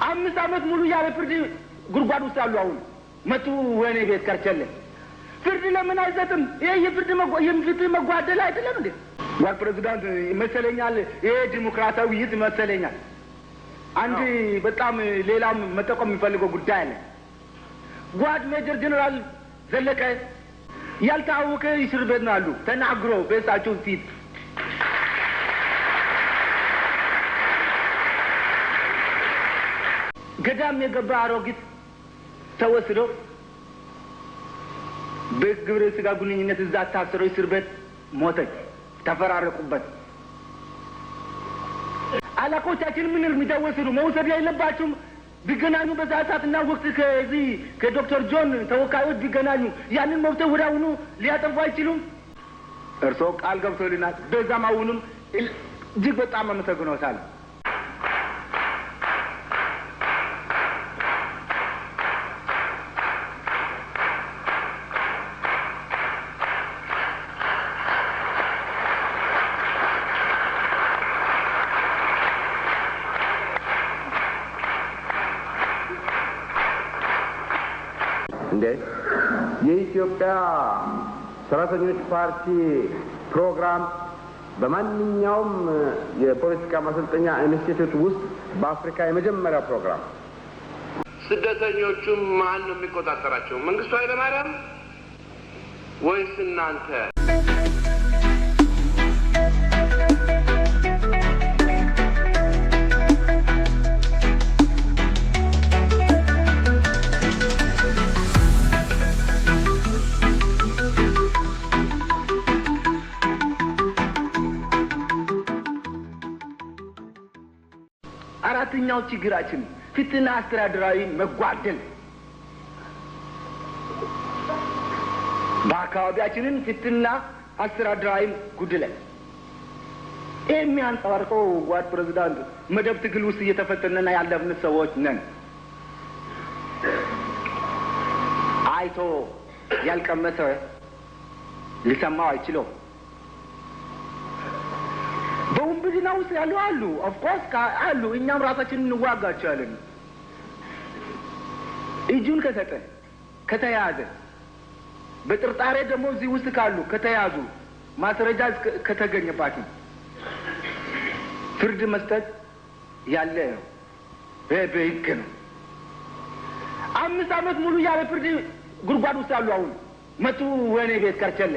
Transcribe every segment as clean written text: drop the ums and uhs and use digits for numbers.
5 ዓመት ሙሉ ያለ ፍርድ ጉርጓድ ውስጥ አሉ። አሁን መጡ ወኔ ቤት ከርቸለ ፍርድ ለምን አይሰጥም? ይሄ የፍርድ መጓደል አይደለም እንዴ? ጓድ ፕሬዝዳንት መሰለኛል ይሄ ዲሞክራሲያዊ ይት መሰለኛል። አንድ በጣም ሌላም መጠቆም የሚፈልገው ጉዳይ አለ። ጓድ ሜጀር ጀነራል ዘለቀ ያልታወቀ እስር ቤት ነው አሉ ተናግሮ በሳቸው ፊት ገዳም የገባ አሮጊት ተወስዶ በግብረ ስጋ ግንኙነት እዛ ታስሮ እስር ቤት ሞተች። ተፈራረቁበት። አላቆቻችን ምን እርምጃ ወሰዱ? መውሰድ የለባቸውም። ቢገናኙ በሰዓትና ወቅት ከዚህ ከዶክተር ጆን ተወካዮች ቢገናኙ ያንን መብት ወዲያውኑ ሊያጠፉ አይችሉም? እርሶ ቃል ገብቶልናል። በዛም አሁንም እጅግ በጣም አመሰግኖታለሁ። የኢትዮጵያ ሰራተኞች ፓርቲ ፕሮግራም በማንኛውም የፖለቲካ ማሰልጠኛ ኢንስቲትዩት ውስጥ በአፍሪካ የመጀመሪያ ፕሮግራም። ስደተኞቹም ማን ነው የሚቆጣጠራቸው? መንግስቱ ኃይለማርያም ወይስ እናንተ? አራተኛው ችግራችን ፍትህና አስተዳደራዊ መጓደል። በአካባቢያችንን ፍትህና አስተዳደራዊ ጉድለት የሚያንጸባርቀው ጓድ ፕሬዝዳንት መደብ ትግል ውስጥ እየተፈተነና ያለብን ሰዎች ነን። አይቶ ያልቀመሰ ሊሰማው አይችለው። በውንብድና ውስጥ ያሉ አሉ። ኦፍ ኮርስ አሉ። እኛም ራሳችንን እንዋጋቸዋለን። እጁን ከሰጠ ከተያዘ በጥርጣሬ ደግሞ እዚህ ውስጥ ካሉ ከተያዙ ማስረጃ ከተገኘባቸው ፍርድ መስጠት ያለ ነው። በህግ ነው። 5 ዓመት ሙሉ ያለ ፍርድ ጉርጓድ ውስጥ አሉ። አሁን መጡ ወኔ ቤት ከርቸለ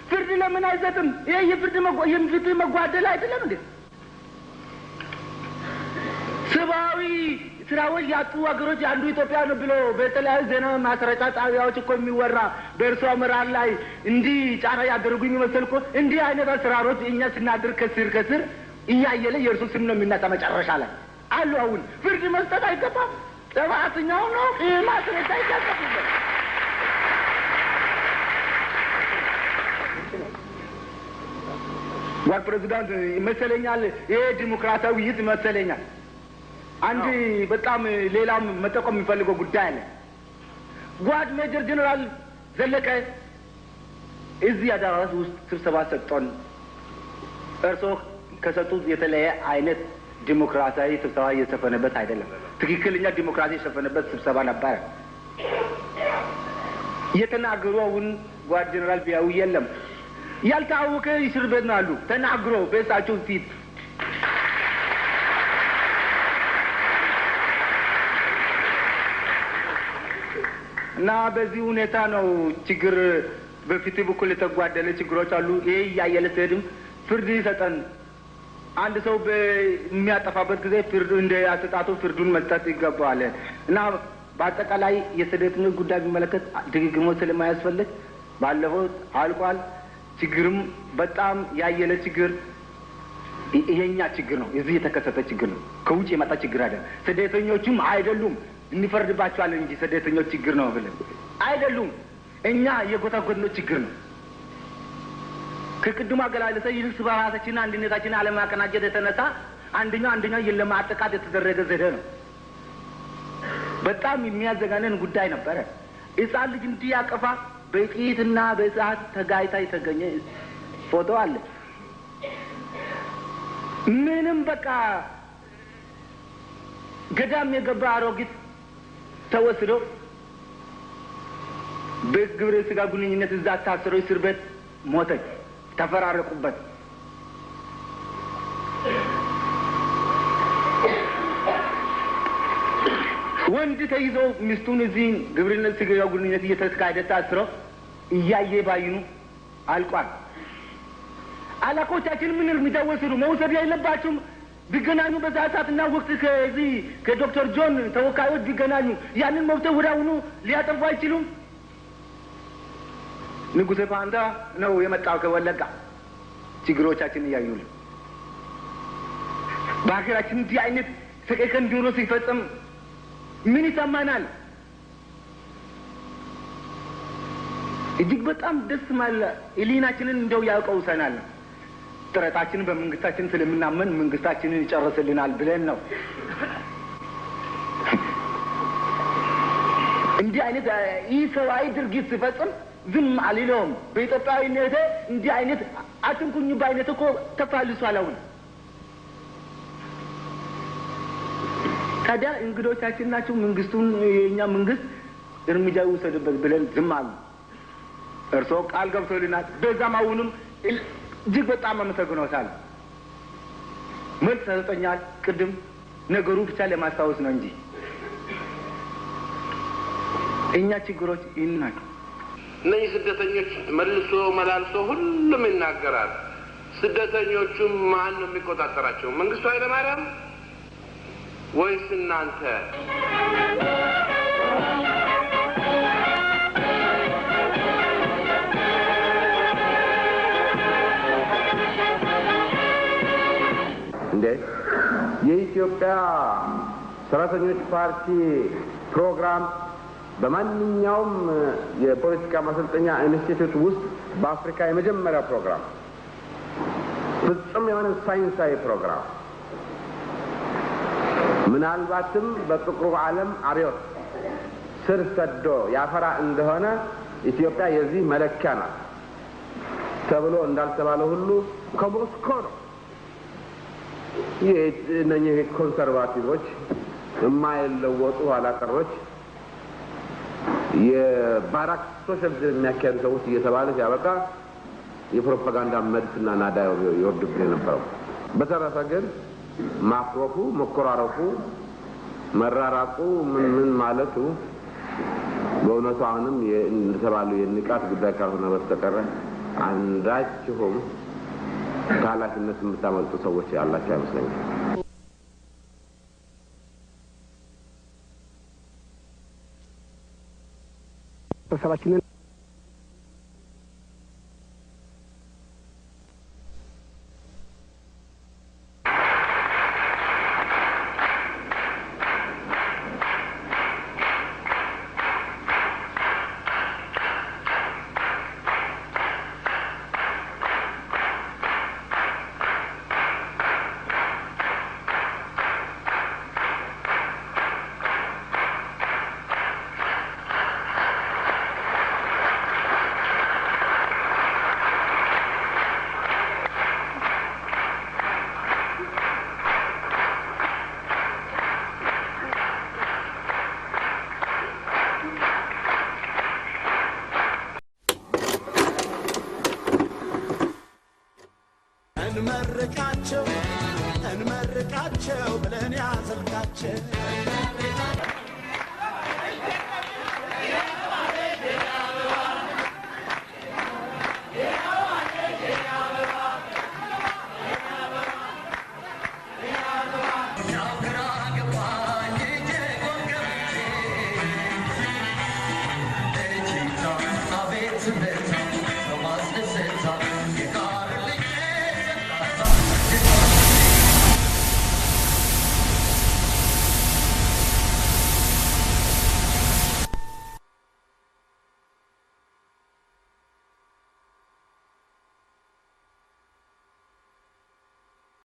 ፍርድ ለምን አይሰጥም? ይሄ የፍርድ መጓደል አይደለም እንዴ? ሰብአዊ ስራዎች ያጡ ሀገሮች አንዱ ኢትዮጵያ ነው ብሎ በተለያዩ ዜና ማሰራጫ ጣቢያዎች እኮ የሚወራ በእርሷ ምራር ላይ እንዲህ ጫና ያደረጉኝ መሰል እኮ እንዲህ አይነት አሰራሮች እኛ ስናድር ከስር እያየለ የእርሱ ስም ነው የሚናጣ መጨረሻ ላይ አሉ። አሁን ፍርድ መስጠት አይገባም። ጥፋተኛው ነው ማስረጃ ይገባል። ጓድ ፕሬዝዳንት መሰለኛል ይሄ ዲሞክራሲያዊ ይት መሰለኛል። አንድ በጣም ሌላም መጠቆም የሚፈልገው ጉዳይ አለ። ጓድ ሜጀር ጀነራል ዘለቀ እዚህ አዳራሽ ውስጥ ስብሰባ ሰጥቶን እርሶ ከሰጡት የተለየ አይነት ዲሞክራሲያዊ ስብሰባ እየተሰፈነበት አይደለም። ትክክለኛ ዲሞክራሲ የሰፈነበት ስብሰባ ነበር። የተናገሩውን ጓድ ጀነራል ቢያው የለም ያልታወቀ እስር ቤት ነው አሉ ተናግሮ በሳቸው ፊት እና በዚህ ሁኔታ ነው ችግር በፊት በኩል የተጓደለ ችግሮች አሉ። ይሄ ያየለ ሲሄድም ፍርድ ይሰጠን። አንድ ሰው በሚያጠፋበት ጊዜ ፍርድ እንደ አሰጣጡ ፍርዱን መስጠት ይገባዋል። እና በአጠቃላይ የስደተኞች ጉዳይ ቢመለከት ድግግሞች ስለማያስፈልግ ባለፈው አልቋል። ችግርም በጣም ያየለ ችግር ይሄኛ ችግር ነው። እዚህ የተከሰተ ችግር ነው። ከውጭ የመጣ ችግር አይደለም። ስደተኞቹም አይደሉም እንፈርድባቸዋለን እንጂ ስደተኞች ችግር ነው ብለን አይደሉም። እኛ የጎታጎድነው ችግር ነው። ከቅድሙ አገላለጸ ይልስ በራሳችን አንድነታችን አለማቀናጀት የተነሳ አንደኛው ለማጥቃት የተደረገ ዘዴ ነው። በጣም የሚያዘጋነን ጉዳይ ነበረ። ሕፃን ልጅ እንዲያቀፋ በጥይትና በእሳት ተጋይታ የተገኘ ፎቶ አለ። ምንም በቃ ገዳም የገባ አሮጊት ተወስዶ በግብረ ስጋ ግንኙነት እዛ ታስሮ እስር ቤት ሞተች። ተፈራረቁበት። ወንድ ተይዞ ሚስቱን እዚህ ግብረ ስጋ ግንኙነት እየተካሄደ ታስሮ እያየ ባይኑ አልቋል። አላቆቻችን ምን እርምጃ ወሰዱ? መውሰድ የለባቸውም። ቢገናኙ በዛታትና ወቅት ከዚህ ከዶክተር ጆን ተወካዮች ቢገናኙ ያንን መብት ወዲያውኑ ሊያጠፉ አይችሉም? ንጉሴ ፋንታ ነው የመጣው ከወለጋ ችግሮቻችን እያዩልን። በሀገራችን እንዲህ አይነት ሰቀቀን ጆሮ ሲፈጸም ምን ይሰማናል? እጅግ በጣም ደስ ማለ ኢሊናችንን እንደው ያውቀውሰናል። ጥረታችንን በመንግስታችን ስለምናመን መንግስታችንን ይጨርስልናል ብለን ነው። እንዲህ አይነት ኢሰብአዊ ድርጊት ሲፈጽም ዝም አልለውም። በኢትዮጵያዊነቴ እንዲህ አይነት አትንኩኝ ባይነት እኮ ተፋልሷል። አሁን ታዲያ እንግዶቻችን ናቸው። መንግስቱን የኛ መንግስት እርምጃ ይወሰድበት ብለን ዝም አሉ። እርሶ ቃል ገብቶልናል። በዛም አሁንም እጅግ በጣም አመሰግኖታል። መልስ ሰጥቶኛል። ቅድም ነገሩ ብቻ ለማስታወስ ነው እንጂ እኛ ችግሮች ይናቅ እነዚህ ስደተኞች መልሶ መላልሶ ሁሉም ይናገራል። ስደተኞቹም ማን ነው የሚቆጣጠራቸው? መንግስቱ ኃይለማርያም ወይስ እናንተ? እንዴ የኢትዮጵያ ሰራተኞች ፓርቲ ፕሮግራም በማንኛውም የፖለቲካ ማሰልጠኛ ኢንስቲትዩት ውስጥ በአፍሪካ የመጀመሪያ ፕሮግራም ፍጹም የሆነ ሳይንሳዊ ፕሮግራም ምናልባትም በጥቁሩ ዓለም አብዮት ስር ሰዶ ያፈራ እንደሆነ ኢትዮጵያ የዚህ መለኪያ ናት ተብሎ እንዳልተባለ ሁሉ ከሞስኮ ነው የእነኚህ ኮንሰርቫቲቮች የማይለወጡ ኋላቀሮች የባራክ ሶሻሊዝም የሚያካሄዱ ሰዎች እየተባለ ሲያበቃ የፕሮፓጋንዳ መድፍና ናዳ ይወርድብን የነበረው። በተረፈ ግን ማፍሮፉ፣ መኮራረፉ፣ መራራቁ ምን ማለቱ በእውነቱ አሁንም እንደተባለው የንቃት ጉዳይ ካልሆነ በስተቀረ አንዳችሁም ከኃላፊነት የምታመልጡ ሰዎች ያላቸው አይመስለኝም። በሰባችንን እንመርቃቸው ብለን ያዘልቃቸው It's